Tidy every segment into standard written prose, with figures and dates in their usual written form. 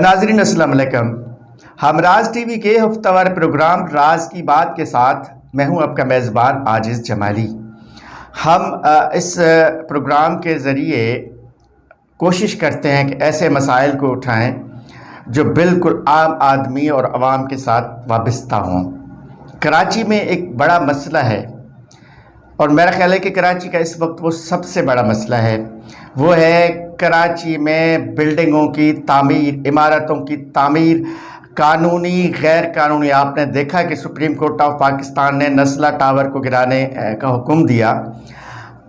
नाज़रीन अस्सलाम वालेकुम। हम राज टीवी के हफ्तावार प्रोग्राम राज की बात के साथ मैं हूं आपका मेज़बान आजिज़ जमाली। हम इस प्रोग्राम के ज़रिए कोशिश करते हैं कि ऐसे मसाइल को उठाएं जो बिल्कुल आम आदमी और आवाम के साथ वाबस्ता हों। कराची में एक बड़ा मसला है और मेरा ख्याल है कि कराची का इस वक्त वो सबसे बड़ा मसला है, वो है कराची में बिल्डिंगों की तामीर, इमारतों की तामीर, कानूनी गैर कानूनी। आपने देखा कि सुप्रीम कोर्ट ऑफ पाकिस्तान ने नस्ला टावर को गिराने का हुक्म दिया,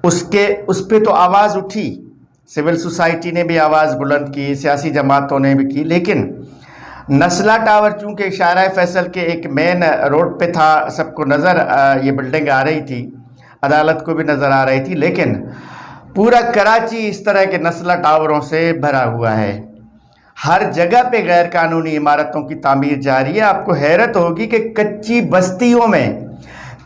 उस पर तो आवाज़ उठी, सिविल सोसाइटी ने भी आवाज़ बुलंद की, सियासी जमातों ने भी की, लेकिन नस्ला टावर चूँकि शाहराह फैसल के एक मेन रोड पे था, सबको नज़र ये बिल्डिंग आ रही थी, अदालत को भी नज़र आ रही थी, लेकिन पूरा कराची इस तरह के नस्ला टावरों से भरा हुआ है। हर जगह पे गैर कानूनी इमारतों की तामीर जारी है। आपको हैरत होगी कि कच्ची बस्तियों में,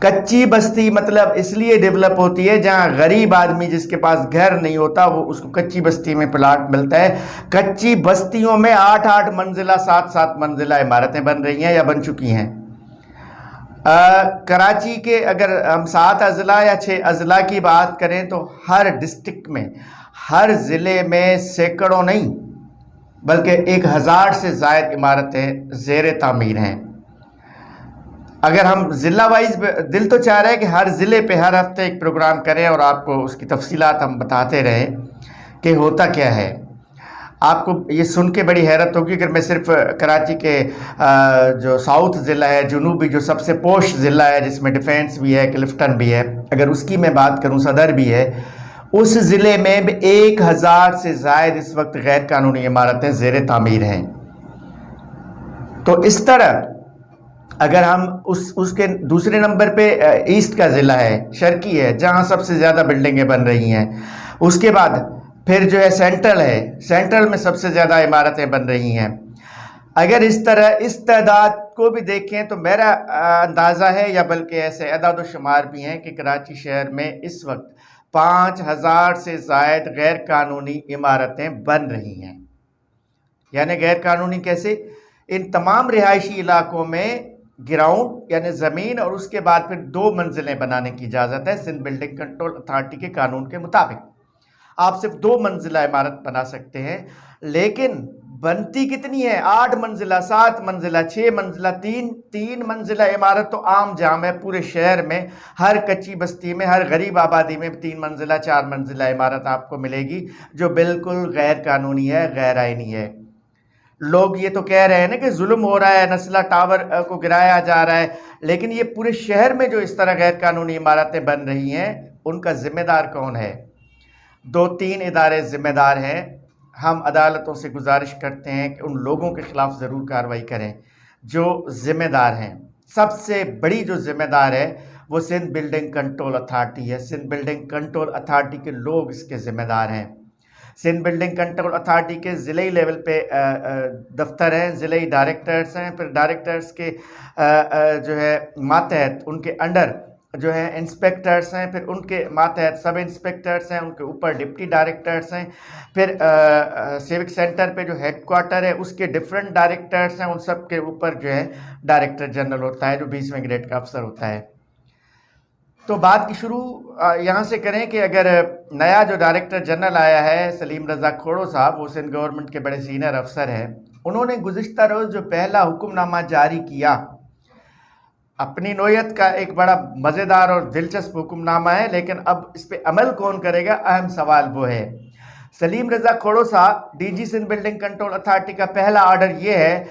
कच्ची बस्ती मतलब इसलिए डेवलप होती है जहां गरीब आदमी जिसके पास घर नहीं होता वो उसको कच्ची बस्ती में प्लाट मिलता है। कच्ची बस्तियों में 8-8 मंजिला 7-7 मंजिला इमारतें बन रही हैं या बन चुकी हैं। कराची के अगर हम 7 अजला या 6 अजला की बात करें तो हर डिस्ट्रिक्ट में, हर ज़िले में सैकड़ों नहीं बल्कि 1000 से ज़ायद इमारतें ज़ेर तामीर हैं। अगर हम ज़िला वाइज, दिल तो चाह रहा है कि हर ज़िले पे हर हफ्ते एक प्रोग्राम करें और आपको उसकी तफसीलात हम बताते रहें कि होता क्या है। आपको ये सुन के बड़ी हैरत होगी अगर मैं सिर्फ कराची के जो साउथ ज़िला है, जुनूबी जो सबसे पोश ज़िला है जिसमें डिफेंस भी है, क्लिफ्टन भी है, अगर उसकी मैं बात करूं, सदर भी है, उस ज़िले में भी 1000 से ज़ायद इस वक्त गैर कानूनी इमारतें ज़ेर तामीर हैं। तो इस तरह अगर हम उसके दूसरे नंबर पे ईस्ट का ज़िला है, शर्की है, जहाँ सबसे ज़्यादा बिल्डिंगें बन रही हैं। उसके बाद फिर जो है सेंट्रल है, सेंट्रल में सबसे ज़्यादा इमारतें बन रही हैं। अगर इस तरह इस तादाद को भी देखें तो मेरा अंदाज़ा है, या बल्कि ऐसे अदाद शुमार भी हैं, कि कराची शहर में इस वक्त 5000 से ज़ायद गैर कानूनी इमारतें बन रही हैं। यानी गैर कानूनी कैसे? इन तमाम रिहायशी इलाकों में ग्राउंड यानी ज़मीन और उसके बाद फिर 2 मंजिलें बनाने की इजाज़त है सिंध बिल्डिंग कंट्रोल अथॉरिटी के कानून के मुताबिक। आप सिर्फ 2 मंजिला इमारत बना सकते हैं, लेकिन बनती कितनी है? 8 मंजिला, 7 मंजिला, 6 मंजिला, 3 मंजिला इमारत तो आम जाम है पूरे शहर में। हर कच्ची बस्ती में, हर गरीब आबादी में 3 मंजिला 4 मंजिला इमारत आपको मिलेगी, जो बिल्कुल गैर कानूनी है, गैर आईनी है। लोग ये तो कह रहे हैं ना कि जुल्म हो रहा है, नस्ला टावर को गिराया जा रहा है, लेकिन ये पूरे शहर में जो इस तरह गैर कानूनी इमारतें बन रही हैं, उनका जिम्मेदार कौन है? 2-3 इदारे ज़िम्मेदार हैं। हम अदालतों से गुजारिश करते हैं कि उन लोगों के ख़िलाफ़ ज़रूर कार्रवाई करें जो ज़िम्मेदार हैं। सबसे बड़ी जो ज़िम्मेदार है वो सिंध बिल्डिंग कंट्रोल अथॉरिटी है। सिंध बिल्डिंग कंट्रोल अथॉरिटी के लोग इसके ज़िम्मेदार हैं। सिंध बिल्डिंग कंट्रोल अथॉरिटी के ज़िले लेवल पे दफ्तर हैं, ज़िले डायरेक्टर्स हैं, फिर डायरेक्टर्स के जो है मातहत उनके अंडर जो है इंस्पेक्टर्स हैं, फिर उनके मातहत सब इंस्पेक्टर्स हैं, उनके ऊपर डिप्टी डायरेक्टर्स हैं, फिर सिविक सेंटर पे जो हेड क्वार्टर है उसके डिफरेंट डायरेक्टर्स हैं, उन सब के ऊपर जो है डायरेक्टर जनरल होता है जो 20वें ग्रेड का अफसर होता है। तो बात की शुरू यहाँ से करें कि अगर नया जो डायरेक्टर जनरल आया है सलीम रज़ा खोड़ो साहब, वो सिंध गवर्नमेंट के बड़े सीनियर अफसर हैं, उन्होंने गुज़िश्ता रोज़ जो पहला हुक्मनामा जारी किया, अपनी नोयत का एक बड़ा मज़ेदार और दिलचस्प हुक्मनामा है, लेकिन अब इस पर अमल कौन करेगा, अहम सवाल वो है। सलीम रज़ा खोड़ो साहब, DG Sindh building control authority का पहला ऑर्डर ये है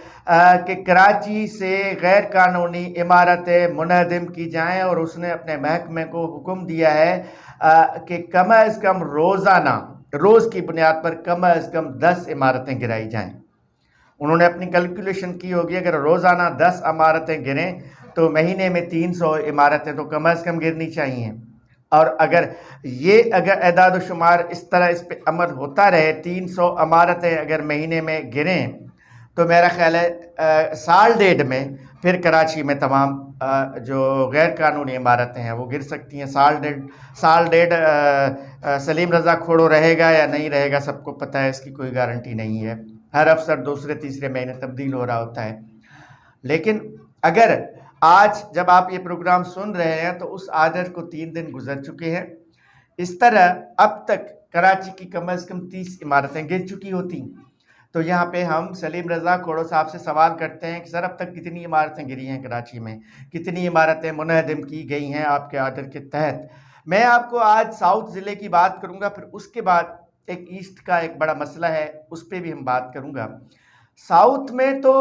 कि कराची से गैर कानूनी इमारतें मुनहदिम की जाएं, और उसने अपने महकमे को हुक्म दिया है कि कम अज़ कम रोज़ाना, रोज़ की बुनियाद पर कम अज़ कम 10 इमारतें गिराई जाएँ। उन्होंने अपनी कैलकुलेशन की होगी, अगर रोज़ाना 10 इमारतें गिरें तो महीने में 300 इमारतें तो कम अज़ कम गिरनी चाहिए। और अगर एदाद शुमार इस तरह इस पर अमल होता रहे, 300 इमारतें अगर महीने में गिरें, तो मेरा ख्याल है साल डेढ़ में फिर कराची में तमाम जो गैर कानूनी इमारतें हैं वो गिर सकती हैं। साल डेढ़ सलीम रज़ा खोड़ो रहेगा या नहीं रहेगा सबको पता है, इसकी कोई गारंटी नहीं है। हर अफसर दूसरे तीसरे महीने तब्दील हो रहा होता है। लेकिन अगर आज जब आप ये प्रोग्राम सुन रहे हैं तो उस आदत को 3 दिन गुजर चुके हैं। इस तरह अब तक कराची की कम से कम 30 इमारतें गिर चुकी होती। तो यहाँ पे हम सलीम रज़ा खोड़ो साहब से सवाल करते हैं कि सर अब तक कितनी इमारतें गिरी हैं कराची में, कितनी इमारतें मुनहदम की गई हैं आपके आर्डर के तहत। मैं आपको आज साउथ ज़िले की बात करूँगा, फिर उसके बाद एक ईस्ट का एक बड़ा मसला है उस पर भी हम बात करूँगा। साउथ में तो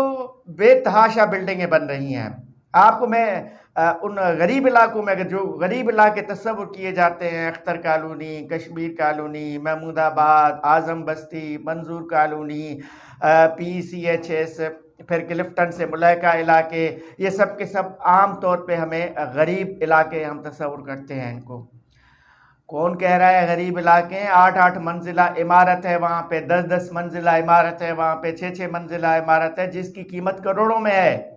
बेतहाशा बिल्डिंगें बन रही हैं। आपको मैं उन गरीब इलाकों में, अगर जो गरीब इलाके तस्वुर किए जाते हैं, अख्तर कॉलोनी, कश्मीर कॉलोनी, महमूदाबाद, आज़म बस्ती, मंजूर कॉलोनी, PCHS, फिर क्लिफ्टन से मुलायका इलाके, ये सब के सब आम तौर पे हमें गरीब इलाके हम तस्वुर करते हैं इनको। कौन कह रहा है गरीब इलाके हैं? 8-8 मंजिला इमारत है वहाँ पे, 10-10 मंजिला इमारत है वहाँ पे, 6-6 मंजिला इमारत है जिसकी कीमत करोड़ों में है।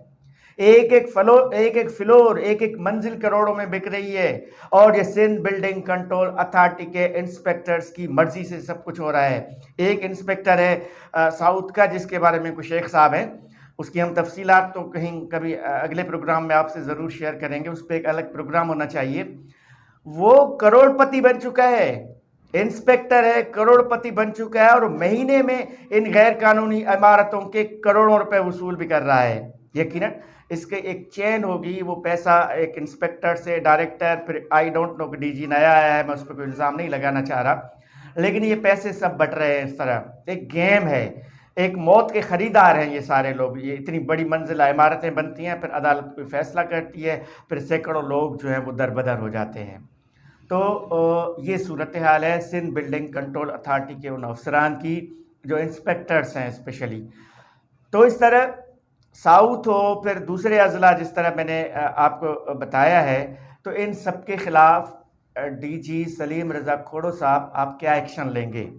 एक एक फ्लोर, एक एक मंजिल करोड़ों में बिक रही है। और ये सिंध बिल्डिंग कंट्रोल अथॉरिटी के इंस्पेक्टर्स की मर्जी से सब कुछ हो रहा है। एक इंस्पेक्टर है साउथ का जिसके बारे में कुछ शेख साहब हैं, उसकी हम तफसीलात तो कहीं कभी अगले प्रोग्राम में आपसे ज़रूर शेयर करेंगे, उस पर एक अलग प्रोग्राम होना चाहिए। वो करोड़पति बन चुका है, इंस्पेक्टर है, करोड़पति बन चुका है और महीने में इन गैर कानूनी इमारतों के करोड़ों रुपए वसूल भी कर रहा है। यकीनन इसके एक चेन होगी, वो पैसा एक इंस्पेक्टर से डायरेक्टर, फिर आई डोंट नो कि DG नया आया है, मैं उस पर कोई इल्ज़ाम नहीं लगाना चाह रहा, लेकिन ये पैसे सब बट रहे हैं। इस तरह एक गेम है, एक मौत के ख़रीदार हैं ये सारे लोग। ये इतनी बड़ी मंजिला इमारतें बनती हैं, फिर अदालत कोई फ़ैसला करती है, फिर सैकड़ों लोग जो हैं वो दरबदर हो जाते हैं। तो ये सूरत हाल है सिंध बिल्डिंग कंट्रोल अथॉरिटी के उन अफसरान की जो इंस्पेक्टर्स हैं स्पेशली। तो इस तरह साउथ हो, फिर दूसरे अजला जिस तरह मैंने आपको बताया है, तो इन सब के ख़िलाफ़ DG सलीम रज़ा खोड़ो साहब आप क्या एक्शन लेंगे?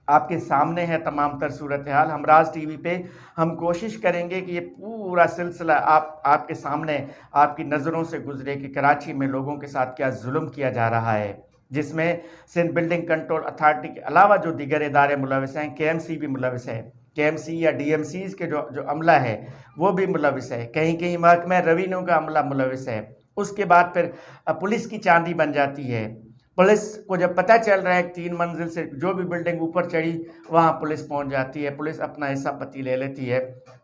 आपके सामने है तमाम तर सूरत हाल। हमराज TV पे हम कोशिश करेंगे कि ये पूरा सिलसिला आपके सामने, आपकी नज़रों से गुजरे कि कराची में लोगों के साथ क्या जुल्म किया जा रहा है, जिसमें सिंध बिल्डिंग कंट्रोल अथॉरिटी के अलावा जो दीगर इदारे मुलविस हैं, KMC भी मुलविस है, KMC या DMCs के जो अमला है वो भी मुलविस है, कहीं कहीं महकमा रेवेन्यू का अमला मुलविस है। उसके बाद फिर पुलिस की चांदी बन जाती है। पुलिस को जब पता चल रहा है कि 3 मंजिल से जो भी बिल्डिंग ऊपर चढ़ी वहाँ पुलिस पहुँच जाती है, पुलिस अपना हिस्सा पति ले लेती है,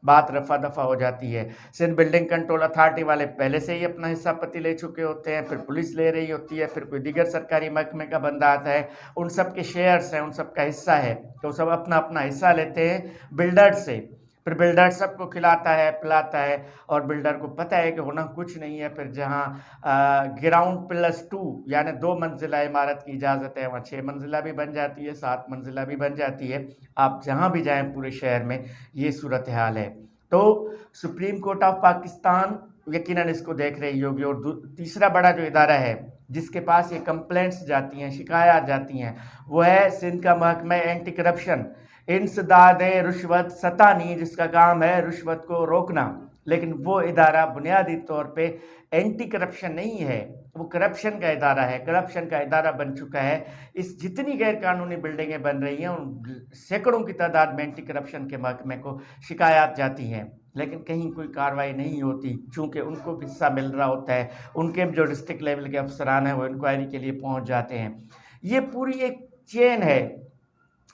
बात रफा दफा हो जाती है। सिंध बिल्डिंग कंट्रोल अथॉरिटी वाले पहले से ही अपना हिस्सा पति ले चुके होते हैं, फिर पुलिस ले रही होती है, फिर कोई दीगर सरकारी महकमे का बंदा आता है, उन सब के शेयर्स हैं, उन सब का हिस्सा है, तो सब अपना अपना हिस्सा लेते हैं बिल्डर से। फिर बिल्डर सबको खिलाता है पिलाता है और बिल्डर को पता है कि होना कुछ नहीं है। फिर जहाँ ग्राउंड+2 यानी 2 मंजिला इमारत की इजाज़त है, वहाँ 6 मंजिला भी बन जाती है, 7 मंजिला भी बन जाती है। आप जहाँ भी जाएं पूरे शहर में ये सूरत हाल है। तो सुप्रीम कोर्ट ऑफ पाकिस्तान यकीनन इसको देख रही होगी। और तीसरा बड़ा जो इदारा है जिसके पास ये कंप्लेंट्स जाती हैं, शिकायत जाती हैं, वो है सिंध का महकमा एंटी करप्शन, इंसदाद रुश्वत सतानी, जिसका काम है रुश्वत को रोकना। लेकिन वो इदारा बुनियादी तौर पे एंटी करप्शन नहीं है, वो करप्शन का इदारा है, करप्शन का इदारा बन चुका है। इस जितनी गैर कानूनी बिल्डिंगें बन रही हैं उन सैकड़ों की तादाद में एंटी करप्शन के महकमे को शिकायत जाती हैं, लेकिन कहीं कोई कार्रवाई नहीं होती, चूँकि उनको भी हिस्सा मिल रहा होता है। उनके जो डिस्ट्रिक्ट लेवल के अफसरान हैं वो इंक्वायरी के लिए पहुँच जाते हैं। ये पूरी एक चेन है,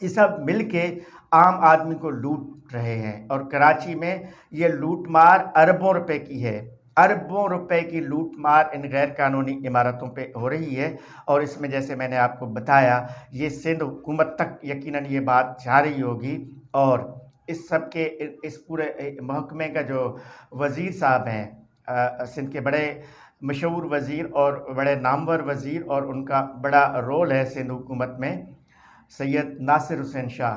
ये सब मिल के आम आदमी को लूट रहे हैं। और कराची में ये लूट मार अरबों रुपए की है, अरबों रुपए की लूट मार इन गैर कानूनी इमारतों पे हो रही है। और इसमें जैसे मैंने आपको बताया ये सिंध हुकूमत तक यकीनन ये बात जा रही होगी। और इस सब के इस पूरे महकमे का जो वज़ीर साहब हैं, सिंध के बड़े मशहूर वज़ीर और बड़े नामवर वज़ीर, और उनका बड़ा रोल है सिंध हुकूमत में, सैयद नासिर हुसैन शाह।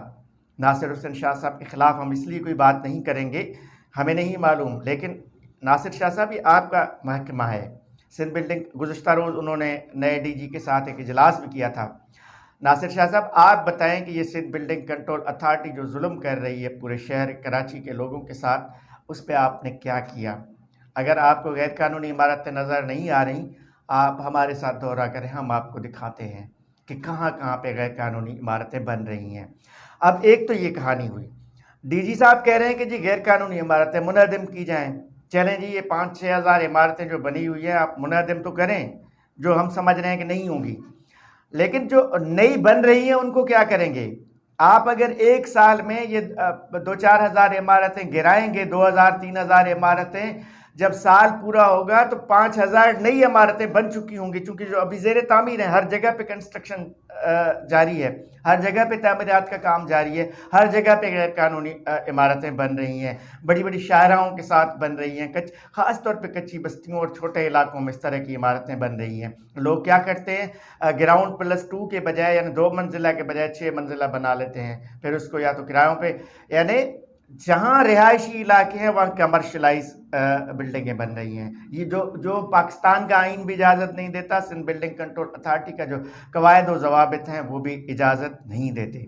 नासिर हुसैन शाह साहब के ख़िलाफ़ हम इसलिए कोई बात नहीं करेंगे, हमें नहीं मालूम, लेकिन नासिर शाह साहब ही आपका महकमा है। सिंध बिल्डिंग गुज़श्ता रोज़ उन्होंने नए DG के साथ एक इजलास भी किया था। नासिर शाह साहब आप बताएं कि ये सिंध बिल्डिंग कंट्रोल अथॉरिटी जो जुल्म कर रही है पूरे शहर कराची के लोगों के साथ, उस पर आपने क्या किया? अगर आपको गैर कानूनी इमारतें नज़र नहीं आ रही, आप हमारे साथ दौरा करें, हम आपको दिखाते हैं कि कहाँ कहाँ पे गैर कानूनी इमारतें बन रही हैं। अब एक तो ये कहानी हुई। डीजी साहब कह रहे हैं कि जी गैर कानूनी इमारतें मुनहदम की जाएं। चलें जी, ये 5-6 हज़ार इमारतें जो बनी हुई हैं आप मुनहदम तो करें, जो हम समझ रहे हैं कि नहीं होंगी, लेकिन जो नई बन रही हैं उनको क्या करेंगे? आप अगर एक साल में ये 2-4 हज़ार इमारतें गिराएंगे, 2,000-3,000 इमारतें, जब साल पूरा होगा तो 5,000 नई इमारतें बन चुकी होंगी, क्योंकि जो अभी ज़ेर तामीर है, हर जगह पे कंस्ट्रक्शन जारी है, हर जगह पे तामीरात का काम जारी है, हर जगह पे गैर कानूनी इमारतें बन रही हैं, बड़ी बड़ी शाहराहों के साथ बन रही हैं, ख़ास तौर पे कच्ची बस्तियों और छोटे इलाकों में इस तरह की इमारतें बन रही हैं। लोग क्या करते हैं, ग्राउंड प्लस 2 के बजाय यानी 2 मंजिला के बजाय 6 मंजिला बना लेते हैं, फिर उसको या तो किरायों पे, यानी जहाँ रिहायशी इलाके हैं वहाँ कमर्शलाइज बिल्डिंगें बन रही हैं। ये जो जो पाकिस्तान का आइन भी इजाज़त नहीं देता, सिंध बिल्डिंग कंट्रोल अथॉरिटी का जो कवायद और ज़वाबित हैं वो भी इजाज़त नहीं देते।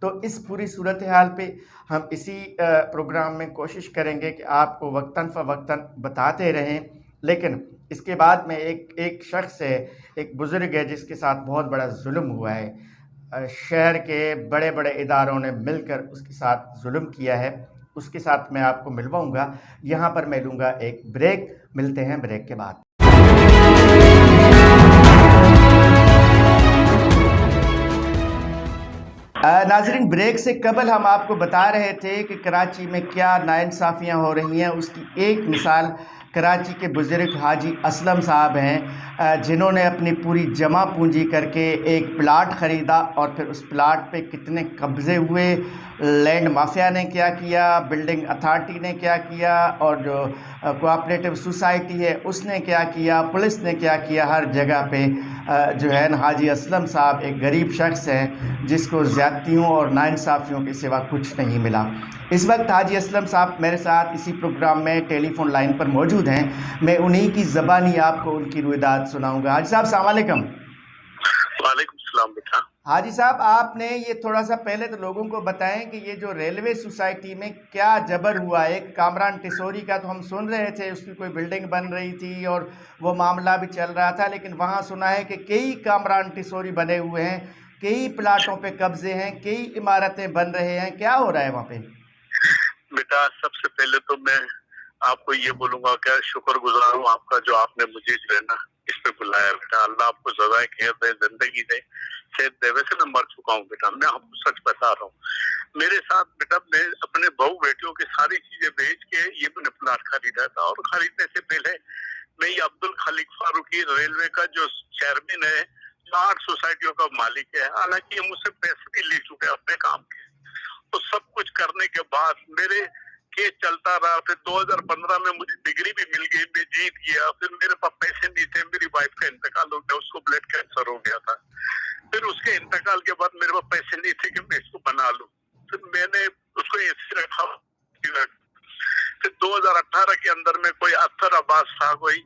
तो इस पूरी सूरत हाल पे हम इसी प्रोग्राम में कोशिश करेंगे कि आपको वक्तन फ़वक्तन बताते रहें, लेकिन इसके बाद में एक शख्स है, एक बुज़ुर्ग है जिसके साथ बहुत बड़ा जुल्म हुआ है। शहर के बड़े बड़े इदारों ने मिलकर उसके साथ जुल्म किया है, उसके साथ मैं आपको मिलवाऊंगा। यहाँ पर मैं लूँगा एक ब्रेक, मिलते हैं ब्रेक के बाद। नाजरीन, ब्रेक से कबल हम आपको बता रहे थे कि कराची में क्या नाइंसाफ़ियाँ हो रही हैं। उसकी एक मिसाल कराची के बुज़ुर्ग हाजी असलम साहब हैं, जिन्होंने अपनी पूरी जमा पूंजी करके एक प्लाट ख़रीदा और फिर उस प्लाट पे कितने कब्ज़े हुए, लैंड माफिया ने क्या किया, बिल्डिंग अथॉरिटी ने क्या किया, और जो कोऑपरेटिव सोसाइटी है उसने क्या किया, पुलिस ने क्या किया। हर जगह पे जो है ना, हाजी असलम साहब एक गरीब शख्स हैं जिसको ज़्यादतियों और नाइंसाफ़ियों के सिवा कुछ नहीं मिला। इस वक्त हाजी असलम साहब मेरे साथ इसी प्रोग्राम में टेलीफोन लाइन पर मौजूद हैं। मैं उन्हीं की ज़बानी आपको उनकी रुएदाद सुनाऊंगा। हाजी साहब अस्सलाम वालेकुम। वालेकुम सलाम बेटा। हाजी साहब, आपने ये थोड़ा सा पहले तो लोगों को बताएं कि ये जो रेलवे सोसाइटी में क्या जबर हुआ। एक कामरान टिसोरी का तो हम सुन रहे थे, उसकी कोई बिल्डिंग बन रही थी और वो मामला भी चल रहा था, लेकिन वहाँ सुना है कि कई कामरान टिसोरी बने हुए हैं, कई प्लाटों पे कब्जे हैं, कई इमारतें बन रहे हैं। क्या हो रहा है वहाँ पे? बेटा सबसे पहले तो मैं आपको ये बोलूंगा कि शुक्रगुजार हूँ आपका, जो आपने मुझे जो है ना इस पे बुलाया। बेटा अल्लाह आपको सजाए खैर दे, जिंदगी दे, सेहत दे। वैसे मैं मर चुका हूँ बेटा, मैं आपको सच बता रहा हूँ। मेरे साथ बेटा मैं अपने बहू बेटियों की सारी चीजें बेच के ये मैंने प्लाट खरीदा था, और खरीदने से पहले मैं ये अब्दुल खालिक फारूकी रेलवे का जो चेयरमैन है, जो 8 सोसाइटियों का मालिक है, हालांकि ये मुझसे पैसे भी ले चुके अपने काम के। तो सब कुछ करने के बाद मेरे केस चलता रहा। फिर 2015 में मुझे डिग्री भी मिल गई, मैं जीत गया। फिर मेरे पास पैसे नहीं थे, मेरी वाइफ का इंतकाल हो गया, उसको ब्लड कैंसर हो गया था। फिर उसके इंतकाल के बाद मेरे पास पैसे नहीं थे कि मैं इसको बना लूं। फिर मैंने उसको ऐसे रखा। फिर 2018 के अंदर में कोई अख्तर अब्बास था, कोई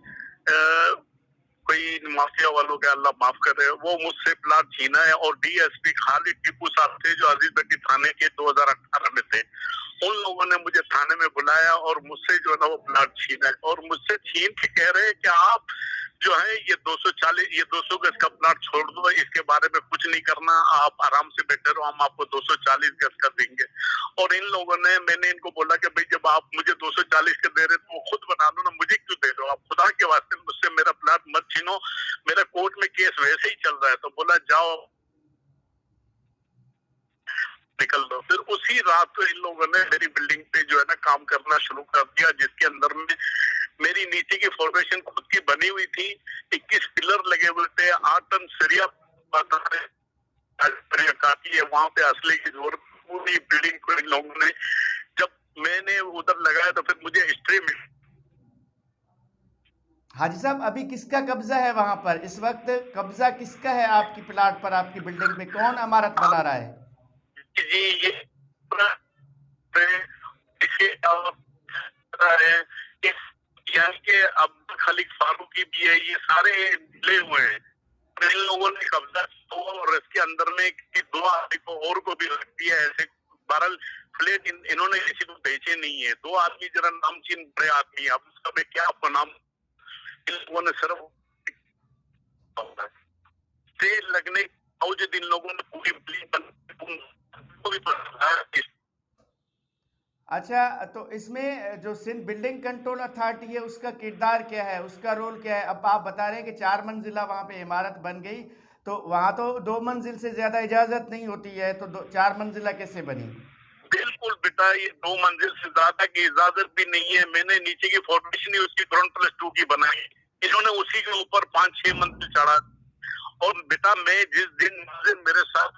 माफिया वालों के, अल्लाह माफ करे, वो मुझसे प्लाट छीना है। और डीएसपी खालिद टीपू साहब थे जो अजीज बेटी थाने के 2018 में थे, उन लोगों ने मुझे थाने में बुलाया और मुझसे जो है ना वो प्लाट छीना है। और मुझसे छीन के कह रहे हैं कि आप जो है ये 200 गज का प्लाट छोड़ दो, इसके बारे में कुछ नहीं करना, आप आराम से बैठे रहो, हम आपको 240 गज का देंगे। और इन लोगों ने, मैंने इनको बोला कि भाई जब आप मुझे 240 के दे रहे तो वो खुद बना लो ना, मुझे क्यों दे रहे हो आप? खुदा के वास्ते मुझसे मेरा प्लाट मत छीनो, मेरा कोर्ट में केस वैसे ही चल रहा है। तो बोला जाओ निकल दो। फिर उसी रात को इन लोगों ने मेरी बिल्डिंग पे जो है ना काम करना शुरू कर दिया, जिसके अंदर में मेरी नीचे की फॉर्मेशन खुद की बनी हुई थी, 21 पिलर लगे हुए थे, 8 टन सरिया काफी है वहां पे असली की जोर। पूरी बिल्डिंग को इन लोगों ने, जब मैंने उधर लगाया तो फिर मुझे हिस्ट्री मिली। हाजी साहब, अभी किसका कब्जा है वहां पर? इस वक्त कब्जा किसका है आपकी प्लाट पर, आपकी बिल्डिंग पे? कौन इमारत बना रहा है? जी ये है यानी कि अब्दुल खालिक फारूकी भी है, ये सारे मिले हुए हैं। इन लोगों ने कब्जा किया और इसके अंदर में 2 आदमी को और को भी रख दिया। ऐसे 12 फ्लैट इन्होंने किसी को बेचे नहीं है। 2 आदमी जरा नामचीन बड़े आदमी, अब उसका मैं क्या आपको नाम, इन लोगों ने सिर्फ तेल लगने के बावजूद इन लोगों ने पूरी बिल्डिंग अच्छा, तो इसमें जो सिंध बिल्डिंग कंट्रोल अथॉरिटी है उसका किरदार क्या है, उसका रोल क्या है? अब आप बता रहे हैं कि 4 मंजिला वहाँ पे इमारत बन गई, तो वहाँ तो 2 मंजिल से ज़्यादा इजाज़त नहीं होती है, तो 4 मंजिला कैसे बनी? बिल्कुल बेटा, ये 2 मंजिल से ज्यादा की इजाजत भी नहीं है। मैंने नीचे की फाउंडेशन ही उसकी ग्राउंड+2 की बनाई, इन्होंने उसी के ऊपर 5-6 मंजिल चढ़ा। और बेटा, मैं जिस दिन नाजिर मेरे साथ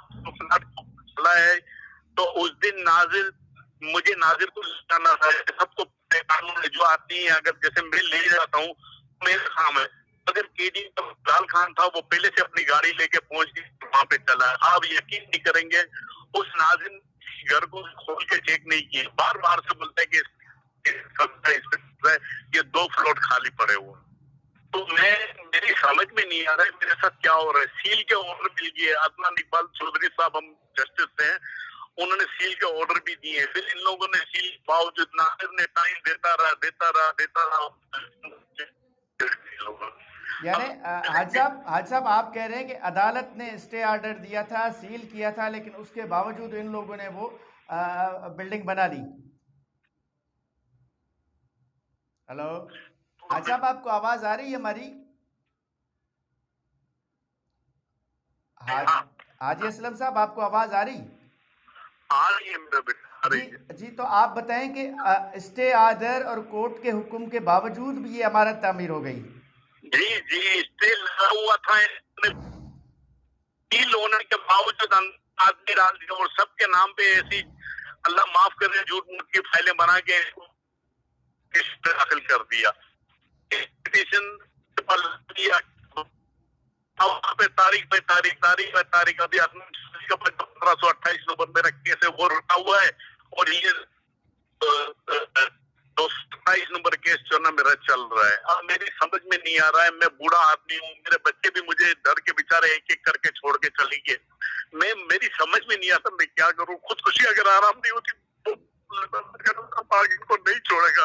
चला है, तो उस दिन नाजिर मुझे नाजिर को जाना था। सबको कानून जो आती है, अगर जैसे मैं ले जाता हूँ मेरा काम है, अगर केडी लाल खान था वो पहले से अपनी गाड़ी लेके पहुंच गई वहां पे चला। आप यकीन नहीं करेंगे, उस नाजिर घर को खोल के चेक नहीं किए, बार बार से बोलते हैं कि ये 2 फ्लोर खाली पड़े हुए। तो मेरी समझ में नहीं आ रहा है मेरे साथ क्या हो रहा है। सील के ऑर्डर मिल गए, अदनान इकबाल चौधरी साहब हम जस्टिस हैं, उन्होंने सील के ऑर्डर भी दिए। फिर इन लोगों ने सील बावजूद नासिर ने टाइम देता रहा। यानी हाजी साहब आप कह रहे हैं कि अदालत ने स्टे ऑर्डर दिया था, सील किया था, लेकिन उसके बावजूद इन लोगों ने वो बिल्डिंग बना ली। हेलो हाजी साहब, आपको आवाज़ आ रही है हमारी? हाजी असलम साहब, आपको आवाज़ आ रही? आ रही है मेरा बेटा, आ रही है। जी, तो आप बताएं कि स्टे ऑर्डर और कोर्ट के हुक्म के बावजूद भी ये इमारत तामीर हो गई। जी, स्टे लगा हुआ था, डील होने के बावजूद आदमी डाल दिया और सबके नाम पे ऐसी अल्लाह माफ करे झूठ मूठ की फाइलें बना के दाखिल कर दिया। पिटीशन अब पे तारीख अभी 1528 नंबर मेरा केस है वो रुका हुआ है, और ये 227 नंबर केस जो ना मेरा चल रहा है। अब मेरी समझ में नहीं आ रहा है, मैं बूढ़ा आदमी हूँ, मेरे बच्चे भी मुझे डर के बेचारे एक एक करके छोड़ के चली गए। मेरी समझ में नहीं आता मैं क्या करूँ। खुदकुशी अगर आराम नहीं होती तो आगे को नहीं छोड़ेगा।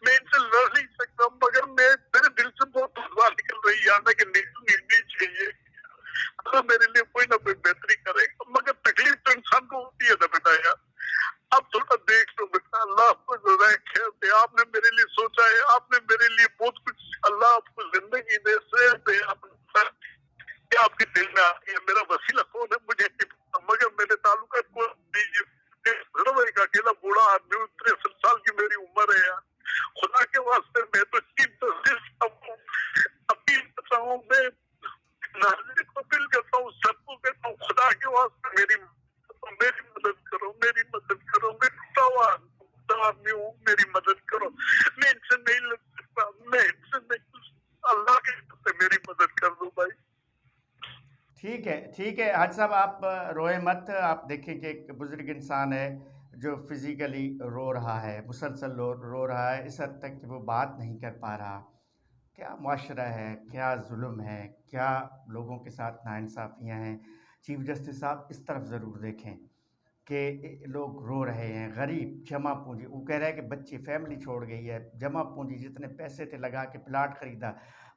मैं इनसे लड़ नहीं सकता, मगर मेरे दिल से बहुत दुआ निकल रही है कि नहीं चाहिए, तो मेरे लिए कोई ना कोई बेहतरी करेगा। मगर तकलीफ तो इंसान को होती है ना बेटा यार। अब थोड़ा देख लो बेटा, अल्लाह आपको ज़रा खैर दे। आपने मेरे लिए सोचा है, आपने मेरे लिए बहुत कुछ, अल्लाह आपको जिंदगी दे, सेहत दे। आपके दिल में आती है मेरा वसीला कौन है मुझे नहीं पता, मगर मेरे ताल्लुका को एक अकेला बूढ़ा आदमी, 63 साल की मेरी उम्र है यार। खुदा के वास्ते मैं तो अपील करता हूँ, मैं नाज़रीन को अपील करता हूँ, सबको कहता हूँ, खुदा के वास्ते मेरी मदद करो, मेरी मदद करो। मैं टूटा हुआ आदमी हूँ, मेरी मदद करो। मैं इनसे नहीं लड़ सकता, मैं इनसे नहीं, अल्लाह के वास्ते मेरी मदद कर दो भाई। ठीक है हाजी साहब, आप रोए मत। आप देखें कि एक बुजुर्ग इंसान है जो फिज़िकली रो रहा है, मुसलसल रो रहा है, इस हद तक कि वो बात नहीं कर पा रहा। क्या मुआशरा है, क्या जुल्म है, क्या लोगों के साथ नाइंसाफ़ियाँ हैं। चीफ जस्टिस साहब इस तरफ ज़रूर देखें कि लोग रो रहे हैं, गरीब जमा पूंजी, वो कह रहा है कि बच्चे फैमिली छोड़ गई है, जमा पूंजी जितने पैसे थे लगा के प्लाट ख़रीदा।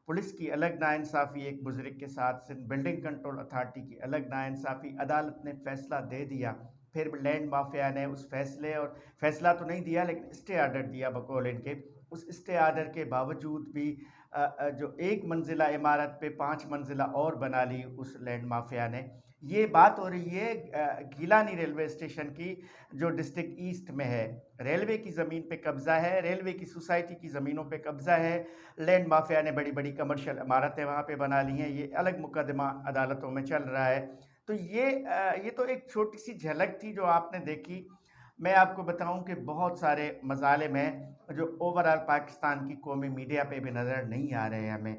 पुलिस की अलग नाइंसाफ़ी एक बुजुर्ग के साथ, सिंध बिल्डिंग कंट्रोल अथॉरिटी की अलग नाइंसाफ़ी। अदालत ने फ़ैसला दे दिया, फिर लैंड माफिया ने उस फैसले, और फैसला तो नहीं दिया लेकिन स्टे ऑर्डर दिया बकौल इनके। उस स्टे ऑर्डर के बावजूद भी जो 1 मंजिला इमारत पे 5 मंजिला और बना ली उस लैंड माफिया ने। ये बात हो रही है गीलानी रेलवे स्टेशन की, जो डिस्ट्रिक्ट ईस्ट में है। रेलवे की ज़मीन पे कब्ज़ा है, रेलवे की सोसाइटी की ज़मीनों पे कब्ज़ा है। लैंड माफिया ने बड़ी बड़ी कमर्शियल इमारतें वहाँ पे बना ली हैं। ये अलग मुकदमा अदालतों में चल रहा है। तो ये तो एक छोटी सी झलक थी जो आपने देखी। मैं आपको बताऊं कि बहुत सारे मज़ालिम हैं जो ओवरऑल पाकिस्तान की कौमी मीडिया पे भी नज़र नहीं आ रहे हैं हमें।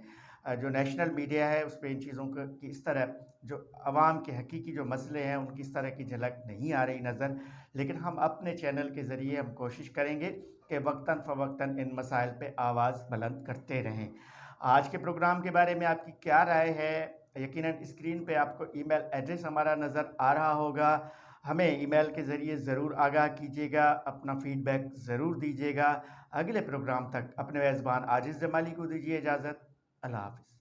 जो नेशनल मीडिया है उस पर इन चीज़ों की इस तरह जो आवाम के हकीकी जो मसले हैं उनकी इस तरह की झलक नहीं आ रही नज़र। लेकिन हम अपने चैनल के ज़रिए हम कोशिश करेंगे कि वक्तन फ़वक्तन इन मसाइल पे आवाज़ बुलंद करते रहें। आज के प्रोग्राम के बारे में आपकी क्या राय है? यकीनन स्क्रीन पे आपको ईमेल एड्रेस हमारा नज़र आ रहा होगा। हमें ईमेल के ज़रिए ज़रूर आगाह कीजिएगा, अपना फ़ीडबैक ज़रूर दीजिएगा। अगले प्रोग्राम तक अपने मेज़बान आजिज़ जमाली को दीजिए इजाज़त। अल्लाह हाफ़िज़।